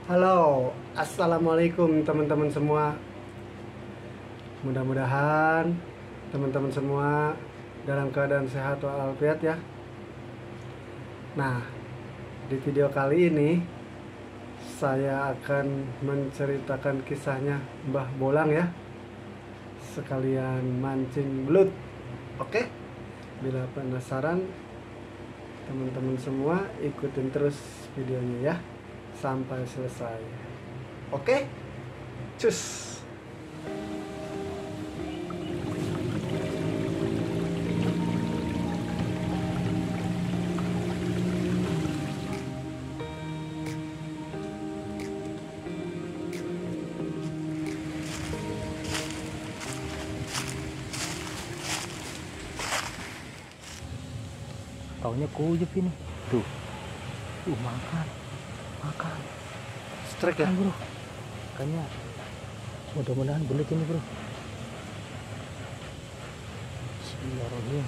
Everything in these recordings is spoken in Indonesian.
Halo, assalamualaikum teman-teman semua. Mudah-mudahan teman-teman semua dalam keadaan sehat walafiat ya. Nah, di video kali ini saya akan menceritakan kisahnya Mbah Bolang ya. Sekalian mancing belut. Oke? Bila penasaran, teman-teman semua ikutin terus videonya ya sampai selesai. Oke? Cus. Taunya kuyup ini. Tuh. Makan. Makan. Strike ya? Bro. Kayaknya mudah-mudahan belut ini, bro. Bismillahirrahmanirrahim.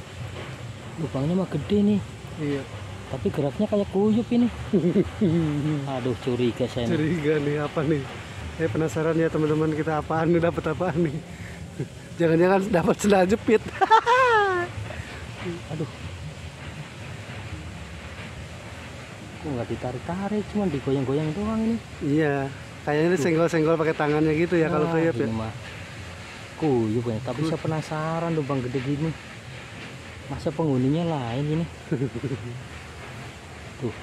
Lubangnya mah gede nih. Iya. Tapi geraknya kayak kuyup ini. Aduh, curiga saya. Curiga nih, apa nih? Saya penasaran ya teman-teman, kita apaan nih, dapat apaan nih? Jangan-jangan dapat sendal jepit. Aduh. Kok nggak ditarik-tarik, cuman digoyang-goyang doang ini. Iya, kayaknya ini senggol-senggol pakai tangannya gitu ya kalau kuyup ya. Ini mah kuyup ya, tapi saya penasaran lubang gede gini. Masa penghuninya lain ini? Tuh.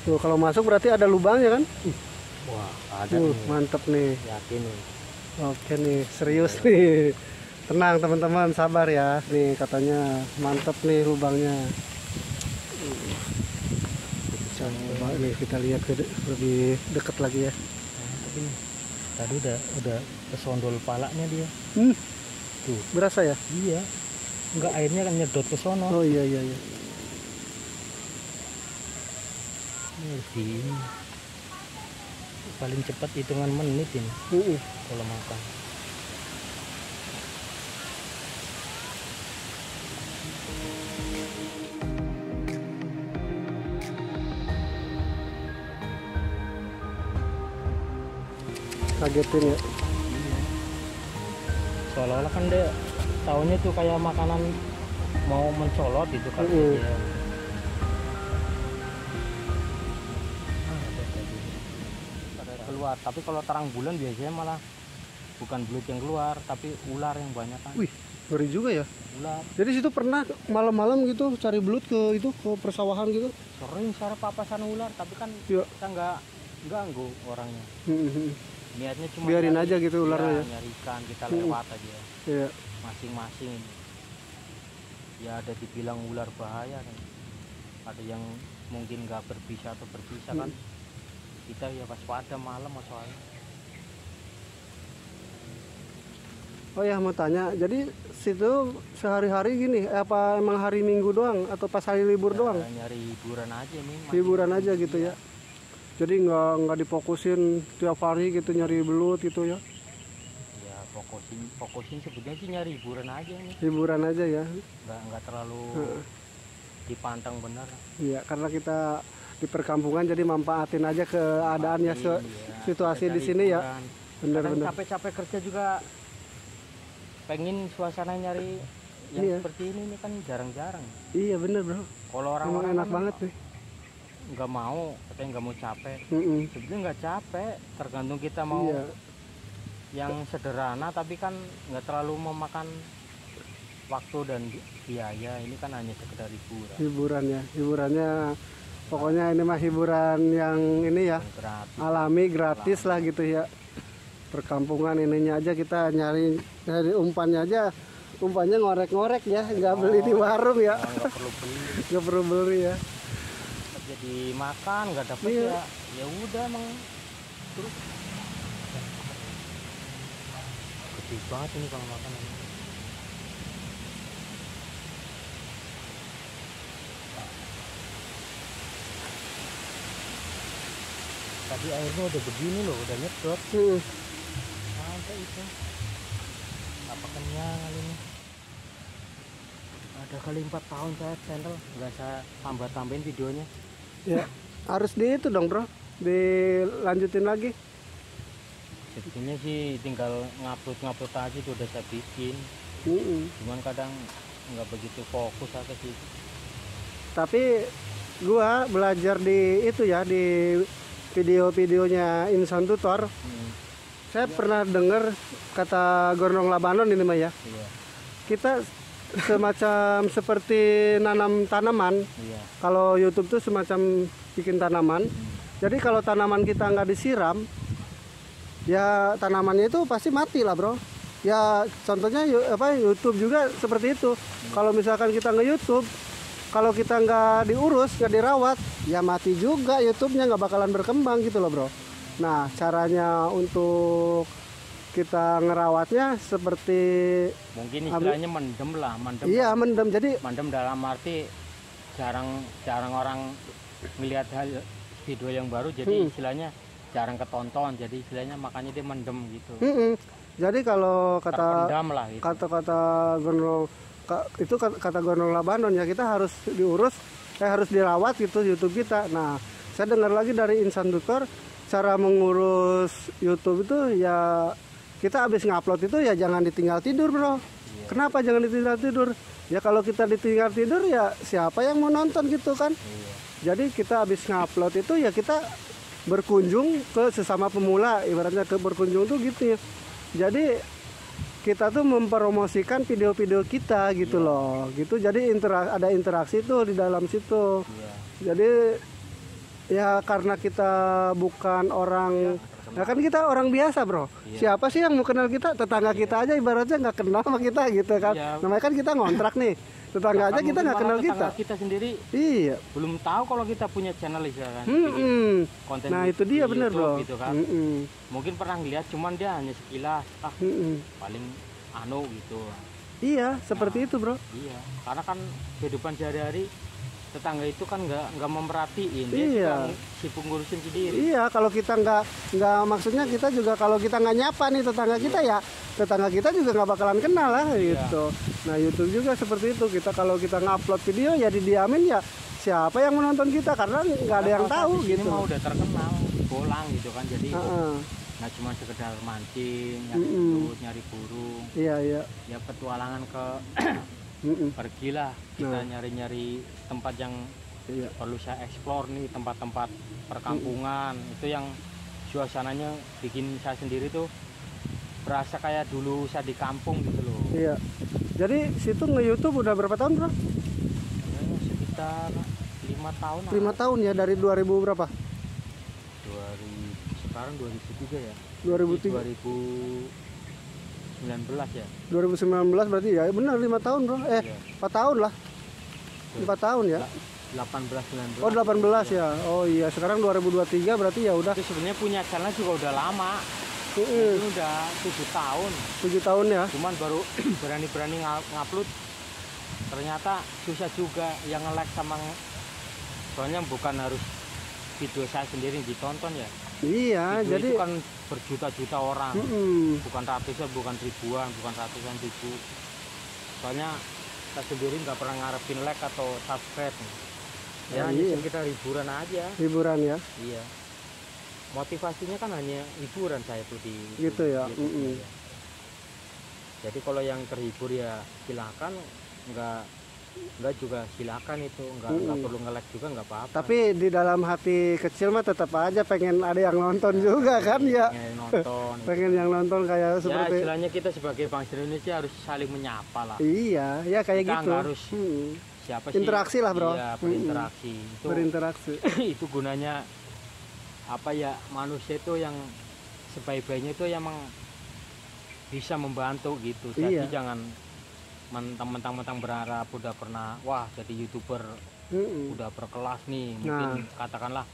Tuh kalau masuk berarti ada lubangnya kan? Wah, ada nih. Mantep nih. Yakin nih. Oke nih, serius nih. Tenang teman-teman, sabar ya. Nih katanya mantep nih lubangnya. Coba nih kita lihat lebih dekat lagi ya. Tapi nih, tadi udah kesondol palanya dia. Tuh, Berasa ya? iya. Enggak, airnya kan nyedot ke sono. Oh iya iya iya. Ini paling cepat hitungan menit ini kalau makan. Kagetin ya. Seolah-olah kan dia taunya tuh kayak makanan mau mencolot itu kan. Keluar, tapi kalau terang bulan biasanya malah bukan belut yang keluar, tapi ular yang banyak kan. Wih, ngeri juga ya. Ular. Jadi situ pernah malam-malam gitu cari belut ke persawahan gitu? Sering cara papasan ular, tapi kan Ya. kita nggak ganggu orangnya. Niatnya cuma Biarin nyari, aja gitu ularnya ya. nyari ikan, kita lewat aja. Iya. Masing-masing ini. Ya ada dibilang ular bahaya kan. Ada yang mungkin nggak berbisa atau berbisa kan. Kita ya waspada malam soalnya. Oh ya, mau tanya, jadi situ sehari-hari gini, apa emang hari Minggu doang atau pas hari libur Ya, doang? nyari hiburan aja nih. Hiburan aja gitu ya. Jadi nggak difokusin tiap hari gitu nyari belut gitu ya? Ya fokusin sebetulnya sih nyari hiburan aja nih. Hiburan aja ya? Nggak terlalu dipantang bener. Iya, karena kita di perkampungan jadi manfaatin aja keadaannya situasi di sini ya. Bener-bener. Capek-capek kerja juga pengen suasana nyari yang seperti ini kan jarang-jarang. Iya bener bro. Kalau orang-orang enak banget nih. Nggak mau, katanya nggak mau capek. Sebenarnya nggak capek, tergantung kita mau yang sederhana tapi kan nggak terlalu memakan waktu dan biaya. Ini kan hanya sekedar hiburan. Hiburannya pokoknya ini mah hiburan yang ini ya, gratis. Alami, gratis lah gitu ya. Perkampungan ininya aja kita nyari umpannya aja, umpannya ngorek-ngorek ya, nggak beli di warung ya. Nggak perlu beli. Nggak perlu beli ya. jadi makan nggak dapet Iya. ya udah emang terus gede banget ini kalau makan ini. Tadi airnya udah begini loh, udah nyedot. Ada itu. Apa kenyang kali ini? Ada kali 4 tahun saya channel, nggak saya tambah-tambahin videonya. Ya, harus di itu dong bro, dilanjutin lagi. Sebetulnya sih tinggal ngupload aja itu udah saya bikin. Cuman kadang nggak begitu fokus aja sih. Tapi gua belajar di itu ya, di video-videonya Insan Tutor. Saya pernah dengar kata Gornong Labanon ini mah ya. Iya. Kita semacam seperti nanam tanaman. Iya. Kalau YouTube tuh semacam bikin tanaman. Jadi kalau tanaman kita nggak disiram, ya tanamannya itu pasti mati lah bro. Ya contohnya YouTube juga seperti itu. Kalau misalkan kita nge-YouTube, kalau kita nggak diurus, nggak dirawat, ya mati juga YouTube-nya, nggak bakalan berkembang gitu loh bro. Nah caranya untuk kita ngerawatnya seperti mungkin istilahnya mendem lah, mendem. Iya mendem. Jadi mendem dalam arti jarang orang melihat video yang baru, jadi istilahnya jarang ketonton, jadi istilahnya makanya dia mendem gitu. Jadi kalau terpendam lah gitu. kata Gornong itu kata Gornong Labanon ya, kita harus diurus, harus dirawat gitu YouTube kita. Nah saya dengar lagi dari Insan Tutor, cara mengurus YouTube itu ya kita habis ngupload itu ya jangan ditinggal tidur bro. Iya. Kenapa jangan ditinggal tidur? Ya kalau kita ditinggal tidur ya siapa yang mau nonton gitu kan? Iya. Jadi kita habis ngupload itu ya kita berkunjung ke sesama pemula, ibaratnya ke berkunjung tuh gitu ya. Jadi kita tuh mempromosikan video-video kita gitu loh, gitu. Jadi ada interaksi tuh di dalam situ. Iya. Jadi ya karena kita bukan orang, ya kan kita orang biasa bro. Iya. Siapa sih yang mau kenal kita? Tetangga kita aja ibaratnya nggak kenal sama kita gitu kan. Iya. Namanya kan kita ngontrak nih. Tetangga aja kita nggak kenal kita. Kita sendiri Iya. belum tahu kalau kita punya channel kan. Konten Nah itu dia bener bro. gitu kan. Mungkin pernah lihat, cuman dia hanya sekilas. Paling gitu. Iya seperti itu bro. Iya, karena kan kehidupan sehari-hari tetangga itu kan nggak memperhatiin, dia Iya. sibuk ngurusin sendiri. Iya, kalau kita nggak maksudnya kita juga kalau kita nggak nyapa nih tetangga kita ya tetangga kita juga nggak bakalan kenal lah gitu. Nah YouTube juga seperti itu, kita kalau kita ngupload video ya didiamin ya siapa yang menonton kita karena nggak ada yang tahu Ini gitu. mau udah terkenal, bolang gitu kan, jadi nggak cuma sekedar mancing, nyari belut, nyari burung. Iya. Ya petualangan ke pergilah kita nyari-nyari tempat yang perlu saya eksplor nih, tempat-tempat perkampungan. Itu yang suasananya bikin saya sendiri tuh berasa kayak dulu saya di kampung gitu loh. Iya. Jadi situ nge-YouTube udah berapa tahun bro? Sekitar 5 tahun. 5 tahun ya, dari 2000 berapa? Sekarang 2003 ya. 2003. 2019 ya. 2019 berarti ya benar 5 tahun bro. 4 tahun lah. 4 tahun ya. 18 19. Oh 18 ya. Oh iya, sekarang 2023 berarti ya udah. Itu sebenarnya punya channel juga udah lama. Itu udah 7 tahun. 7 tahun ya. Cuman baru berani-berani ngupload. Ternyata susah juga yang nge-like sama, soalnya bukan harus video saya sendiri ditonton ya. Iya, video jadi itu kan berjuta-juta orang. Bukan ratusan, bukan ribuan, bukan ratusan ribu. Soalnya saya sendiri nggak pernah ngarepin like atau subscribe. Ya hanya sekitar hiburan aja. Hiburan ya. Iya. Motivasinya kan hanya hiburan saya tuh di gitu ya. Ya. Jadi kalau yang terhibur ya silakan, nggak juga silakan, itu nggak perlu nge-like juga nggak apa-apa. Tapi di dalam hati kecil mah tetap aja pengen ada yang nonton juga kan ya. Nonton. Pengen yang nonton kayak Ya seperti. istilahnya kita sebagai bangsa Indonesia harus saling menyapa lah. Iya, ya kayak Kita gitu. nggak harus siapa sih? Interaksi lah bro. Iya, berinteraksi. Berinteraksi. Itu gunanya apa ya, manusia itu yang sebaik-baiknya itu yang bisa membantu gitu. Jadi jangan mentang-mentang berharap udah pernah wah jadi YouTuber udah berkelas nih, mungkin katakanlah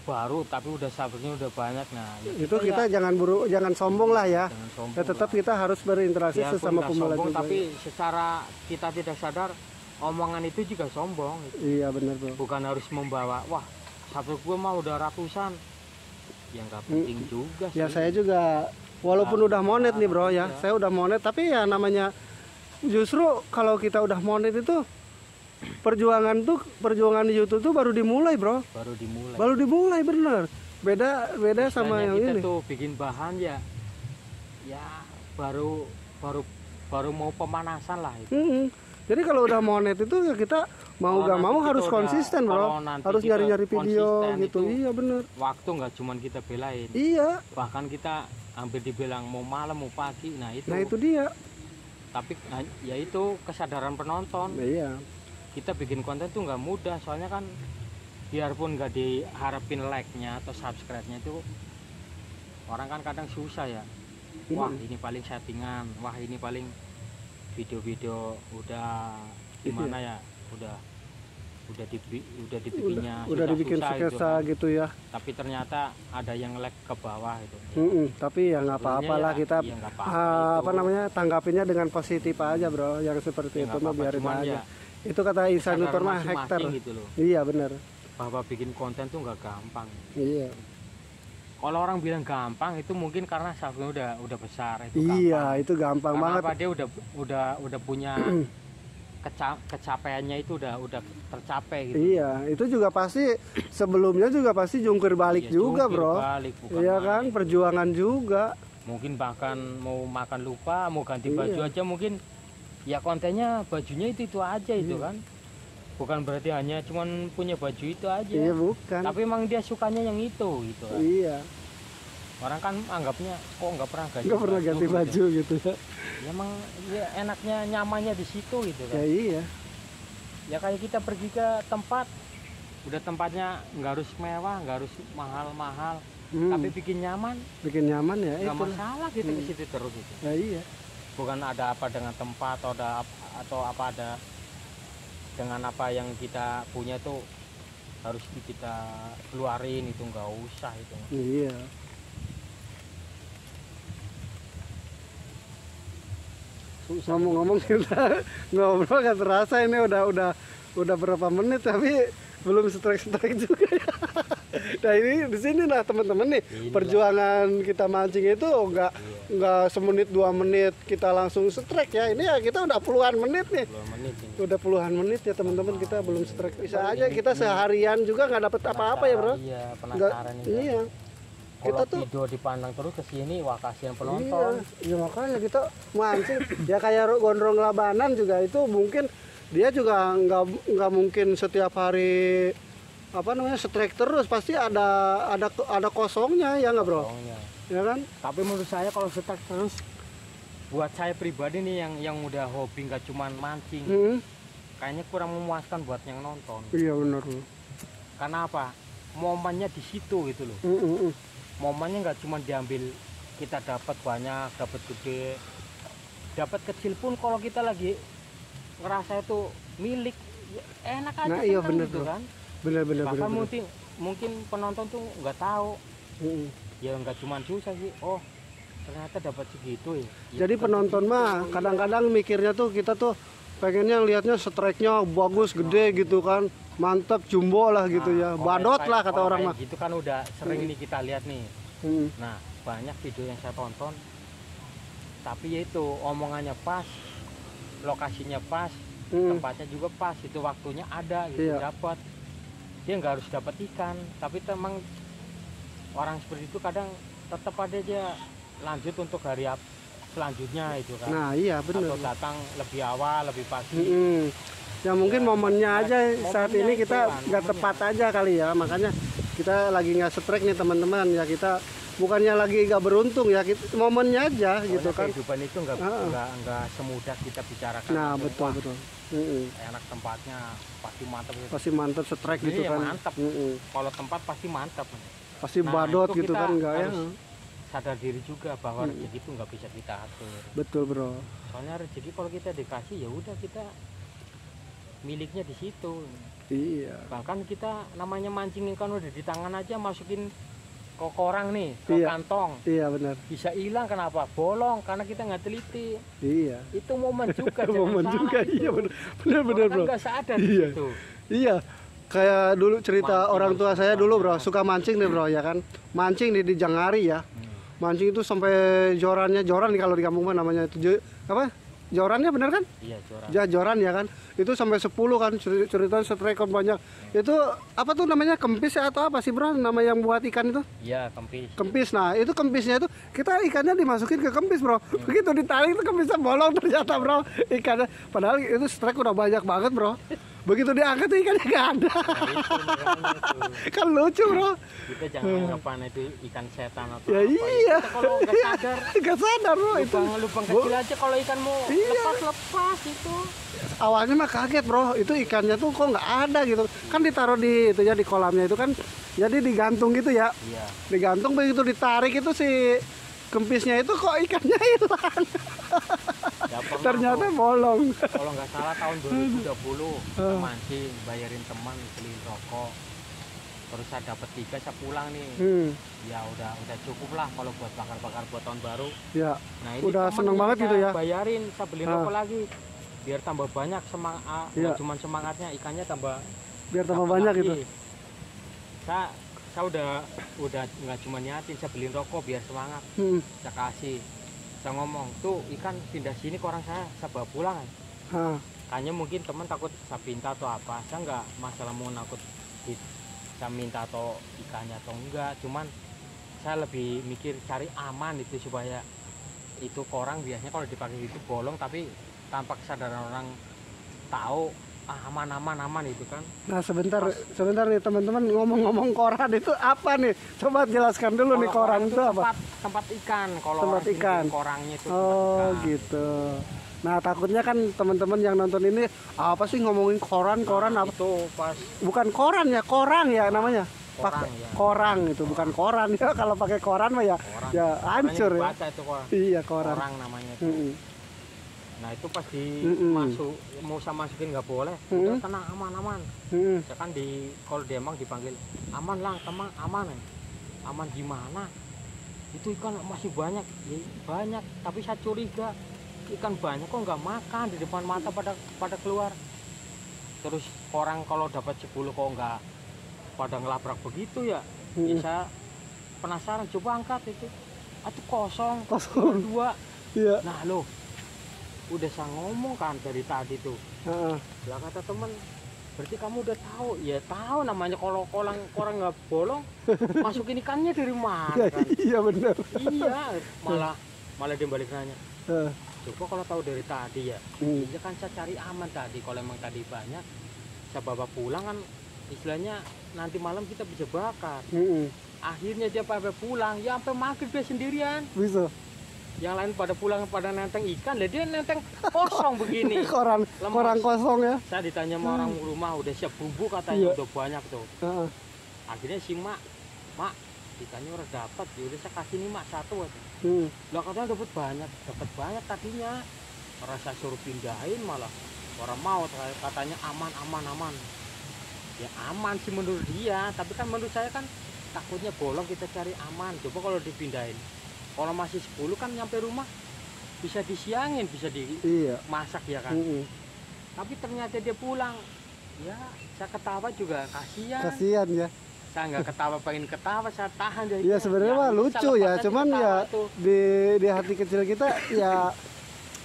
baru tapi udah subscribernya udah banyak. Nah itu kita ya, jangan sombong lah ya, ya tetap kita harus berinteraksi sesama pemula sombong, juga. Tapi secara kita tidak sadar omongan itu juga sombong gitu. Iya benar bro, bukan harus membawa wah subscriber gue mah udah ratusan, ya nggak penting juga sih. Ya saya juga walaupun udah monet nih bro ya, saya udah monet, tapi ya namanya justru kalau kita udah monet itu perjuangan di YouTube tuh baru dimulai bro, baru dimulai bener. Beda misalnya sama yang kita ini tuh bikin bahan ya baru mau pemanasan lah itu. Jadi kalau udah monet itu ya kita mau gak mau harus konsisten bro, harus nyari video gitu. Iya bener, waktu nggak cuman kita belain, iya bahkan kita hampir dibilang mau malam mau pagi. Nah itu dia, tapi ya itu kesadaran penonton. Iya, kita bikin konten tuh nggak mudah, soalnya kan biarpun nggak diharapin like-nya atau subscribe-nya itu orang kan kadang susah ya. Wah ini paling settingan, wah ini paling video-video udah gimana ya, udah dibikinnya udah dibikin sketsa gitu ya. Tapi ternyata ada yang like ke bawah itu. Tapi ya nggak apa-apa lah, kita apa namanya tanggapinnya dengan positif aja bro, yang seperti itu mah biarin aja. Itu kata Insanutor mah hektar gitu loh. Iya benar, bahwa bikin konten tuh nggak gampang. Iya, kalau orang bilang gampang itu mungkin karena subscribe udah besar itu iya gampang. Itu gampang karena banget. apa, dia udah punya kecapaiannya itu udah tercapai gitu. Iya, itu juga pasti sebelumnya juga pasti jungkir balik juga bro. Iya kan, perjuangan juga. Mungkin bahkan mau makan lupa, mau ganti baju aja mungkin ya kontennya bajunya itu aja itu kan. Bukan berarti hanya cuman punya baju itu aja. Iya bukan. Tapi emang dia sukanya yang itu gitu kan. Iya. Orang kan anggapnya kok nggak pernah ganti baju gitu ya. Ya emang ya enaknya nyamannya di situ gitu kan. Ya iya. Ya kayak kita pergi ke tempat, udah tempatnya nggak harus mewah, nggak harus mahal-mahal, tapi bikin nyaman ya. Nggak masalah gitu ke situ terus gitu. Ya iya. Bukan ada apa dengan tempat atau apa ada dengan apa yang kita punya tuh harus kita keluarin, itu nggak usah itu. Iya. Ngomong-ngomong kita ngobrol gak terasa ini udah berapa menit tapi belum strike juga ya. Nah ini di sini nah teman-teman nih, perjuangan kita mancing itu nggak semenit 2 menit kita langsung strike ya. Ini ya kita udah puluhan menit nih. Udah puluhan menit ya teman-teman, kita belum strike. Bisa aja kita seharian juga nggak dapet apa-apa ya bro. Iya, penasaran ini. Iya. Kita tuh video dipandang terus ke sini, wah kasihan penonton. Iya, makanya kita mancing ya kayak gondrong labanan juga itu mungkin dia juga nggak mungkin setiap hari apa namanya strike terus, pasti ada kosongnya ya nggak bro? Ya kan? Tapi menurut saya kalau strike terus, buat saya pribadi nih yang udah hobi nggak cuman mancing, kayaknya kurang memuaskan buat yang nonton. Iya benar bro. Karena apa? Momennya di situ gitu loh. Momennya nggak cuma diambil kita dapat banyak, dapat gede, dapat kecil pun kalau kita lagi ngerasa itu milik enak aja. Nah iya bener gitu kan. Bener. Bahkan mungkin penonton tuh nggak tahu. Ya nggak cuma susah sih, oh ternyata dapat segitu ya. Jadi penonton mah kadang-kadang mikirnya tuh kita tuh pengennya lihatnya strike-nya bagus gede gitu kan, mantap jumbo lah gitu ya, badot lah kata orang mah. Gitu kan udah sering ini kita lihat nih. Nah banyak video yang saya tonton, tapi yaitu omongannya pas, lokasinya pas, tempatnya juga pas, itu waktunya ada gitu, dapat. Dia nggak harus dapat ikan, tapi memang orang seperti itu kadang tetap ada aja lanjut untuk hari selanjutnya itu kan. Nah iya benar. Atau datang lebih awal, lebih pagi. Ya mungkin momennya aja saat ini kita nggak tepat aja kali ya, makanya kita lagi nggak strike nih teman-teman ya. Kita bukannya lagi nggak beruntung ya, momennya aja gitu kan. Kehidupan itu nggak semudah kita bicarakan. Nah betul. Enak tempatnya pasti mantap strike gitu ya, kan. Mantap. Kalau tempat pasti mantap. Pasti badot gitu kan, enggak ya. Sadar diri juga bahwa rezeki itu nggak bisa kita atur. Betul bro. Soalnya rezeki kalau kita dikasih ya udah kita miliknya di situ. Iya. Bahkan kita namanya mancing ikan udah di tangan aja, masukin ke korang nih, ke Iya. kantong. Iya benar. Bisa hilang kenapa? Bolong karena kita nggak teliti. Iya. Itu momen juga. Momen jangan juga, salah itu. iya benar Orang bro. kan nggak sadar Iya. gitu. Iya. Kayak dulu cerita Mancing orang tua harus saya dulu bro, banyak. suka mancing nih bro ya kan. Mancing di Jangari ya. Mancing itu sampai joran kalau di kampung mah namanya itu apa? Jorannya benar kan? Iya, joran. Joran ya kan. Itu sampai 10 kan cerita setrek banyak. Itu apa tuh namanya, kempis atau apa sih bro? Nama yang buat ikan itu? Iya, kempis. Kempis. Nah, itu kempisnya itu kita ikannya dimasukin ke kempis, bro. Begitu ditarik itu kempisnya bolong ternyata, bro. Ikannya padahal itu strike udah banyak banget, bro. Begitu diangkat tuh ikannya nggak ada. Nah, itu makanya tuh. Kan lucu, bro. Kita jangan anggapan itu ikan setan atau Ya apa. iya. Kita kalau nggak sadar, Nggak sadar, bro. Itu lubang kecil aja kalau ikan mau Iya. lepas itu. awalnya mah kaget, bro. Itu ikannya tuh kok nggak ada gitu. Kan ditaruh di itu ya di kolamnya itu kan. Jadi digantung gitu ya. Iya. Digantung, begitu ditarik itu si kempisnya itu kok ikannya hilang. Ya, pernah Ternyata tuh. bolong. Kalau nggak salah tahun 2020 kita mancing, bayarin teman beliin rokok, terus saya dapat 3, saya pulang nih. Ya udah cukup lah kalau buat bakar-bakar buat tahun baru. Ya. Nah ini Udah temen seneng yang banget saya gitu ya. bayarin, saya beliin rokok lagi biar tambah banyak semangat. Iya. Cuma semangatnya, ikannya tambah Biar tambah dapat banyak lagi. gitu. Saya udah nggak cuma niatin, saya beliin rokok biar semangat. Saya kasih, saya ngomong tuh ikan pindah sini ke orang saya bawa pulang. Hanya mungkin teman takut saya pinta atau apa, saya nggak masalah mau nakut saya minta atau ikannya atau enggak, cuman saya lebih mikir cari aman itu supaya itu korang biasanya kalau dipakai itu bolong tapi tanpa kesadaran orang tahu aman itu kan. Nah sebentar nih teman-teman, ngomong-ngomong koran itu apa nih? Coba jelaskan dulu nih, koran itu apa? Tempat ikan, kalau Tempat orang ikan. korangnya itu tempat Oh ikan. gitu. Nah takutnya kan teman-teman yang nonton ini apa sih ngomongin koran apa? Itu pas Bukan koran ya, korang ya namanya. Korang, ya. Korang itu bukan koran ya. Kalau pakai koran mah ya, Korang. ya hancur ya. Baca itu korang. Iya koran. Korang namanya itu. Nah itu pas mau saya masukin nggak boleh. Udah tenang, aman. Ya kan kalau dia emang dipanggil aman lah, teman aman. Aman gimana? Itu ikan masih banyak, ya, banyak. Tapi saya curiga ikan banyak kok nggak makan di depan mata pada keluar. Terus orang kalau dapat 10 kok nggak pada ngelabrak begitu ya. Ya saya penasaran, coba angkat itu. Itu kosong. 2. Iya. Nah loh, udah saya ngomong kan dari tadi tuh. Lah kata temen, berarti kamu udah tahu? Ya tahu, namanya kalau korang nggak bolong, masukin ikannya dari mana kan? Iya benar. Iya, malah dia balik nanya. Coba kalau tahu dari tadi ya, iya kan saya cari aman tadi. Kalau emang tadi banyak, saya bawa pulang kan, istilahnya nanti malam kita bisa bakar. Akhirnya dia sampai pulang, ya sampai maghrib dia sendirian. Bisa. Yang lain pada pulang pada nenteng ikan, lah dia nenteng kosong begini. koran kosong ya. Saya ditanya sama orang rumah, udah siap bumbu katanya, udah banyak tuh. Akhirnya si mak, ikannya udah dapat, ya udah saya kasih nih mak 1 aja. Lah katanya dapat banyak tadinya. Orang saya suruh pindahin malah orang mau, katanya aman. Ya aman sih menurut dia, tapi kan menurut saya kan takutnya bolong, kita cari aman. Coba kalau dipindahin, kalau masih 10 kan nyampe rumah bisa disiangin, bisa dimasak ya kan. Tapi ternyata dia pulang, ya saya ketawa juga kasihan ya. Saya nggak ketawa, pengen ketawa, saya tahan dari. Iya sebenarnya mah lucu ya, cuman ya di hati kecil kita ya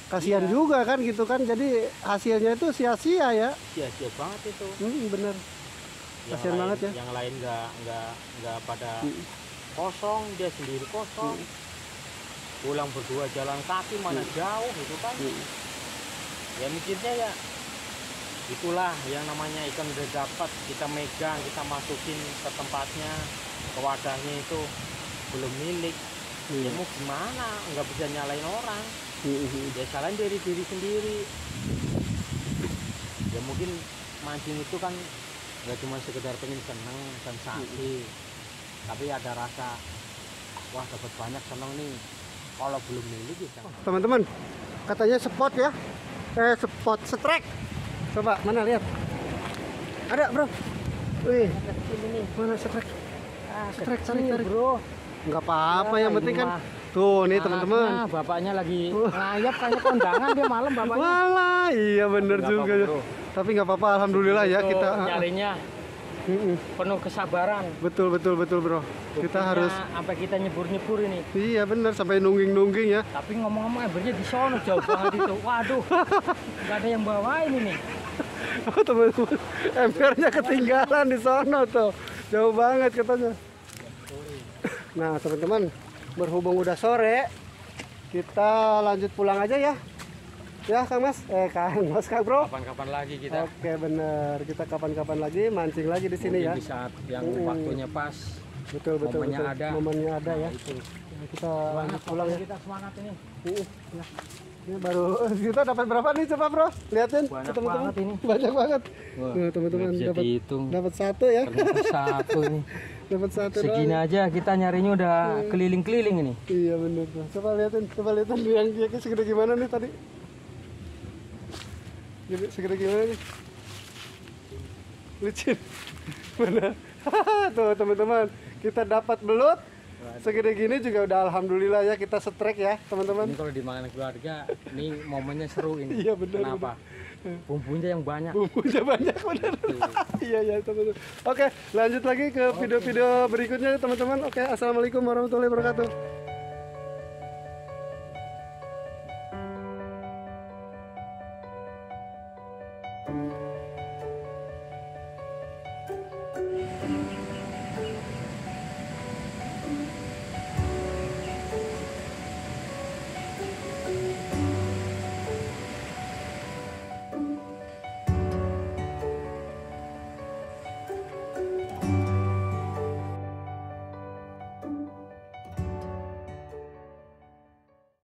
kasihan juga kan gitu kan, jadi hasilnya itu sia-sia ya. Sia-sia banget itu. Bener. Kasihan banget ya. Yang lain nggak pada kosong, dia sendiri kosong. Pulang berdua jalan kaki mana jauh itu kan. Ya mikirnya ya itulah yang namanya ikan udah dapat, kita megang, kita masukin ke tempatnya, ke wadahnya itu belum milik. Ya mau gimana, nggak bisa nyalain orang. Ya salahin dari diri sendiri. Ya mungkin mancing itu kan nggak cuma sekedar pengen seneng sensasi, tapi ada rasa wah dapat banyak, seneng nih. Kalau belum milik ya. Teman-teman, katanya spot ya, spot strike. Coba mana lihat. Ada bro. Wih. Mana setrek? Setrek cari. Bro. Nggak apa-apa, yang penting kan. Tuh nih teman-teman. Bapaknya lagi ngayap kayaknya kondangan dia malam bapaknya. Walah, iya bener juga. Tapi nggak apa-apa, alhamdulillah ya kita. Nyarinya penuh kesabaran. Betul bro. Buktinya kita harus sampai kita nyebur ini. Iya bener, sampai nungging ya. Tapi ngomong-ngomong embernya di sono jauh banget itu. Waduh, nggak ada yang bawa ini nih. Oh teman-teman, embernya ketinggalan di sono tuh, jauh banget katanya. Nah teman-teman, berhubung udah sore, kita lanjut pulang aja ya. Ya Kang Mas, Kang Bro. Kapan-kapan lagi kita. Oke bener, kita kapan-kapan lagi mancing lagi di sini ya. Di saat yang waktunya pas. Betul. Momennya ada ya. Itu. Kita lanjut pulang ya. Kita semangat ini. Ya. Ini baru kita dapat berapa nih coba Bro? Lihatin teman-teman. Banget ini. Banyak banget. Wah, teman-teman dapat 1 ya. Satu nih. Dapat 1 segini doang. aja kita nyarinya udah keliling-keliling ini. Iya bener. Coba lihatin yang segede gimana nih tadi. Segede gimana nih? Licin. Mana? Tuh teman-teman, kita dapat belut. Segede gini juga udah alhamdulillah ya, kita setrek ya teman-teman. Ini kalau dimakan keluarga, ini momennya seru ini. Iya benar. Kenapa? Bumbunya yang banyak. Bumbunya banyak benar. Iya teman-teman. Oke, lanjut lagi ke video-video berikutnya teman-teman. Oke, assalamualaikum warahmatullahi wabarakatuh.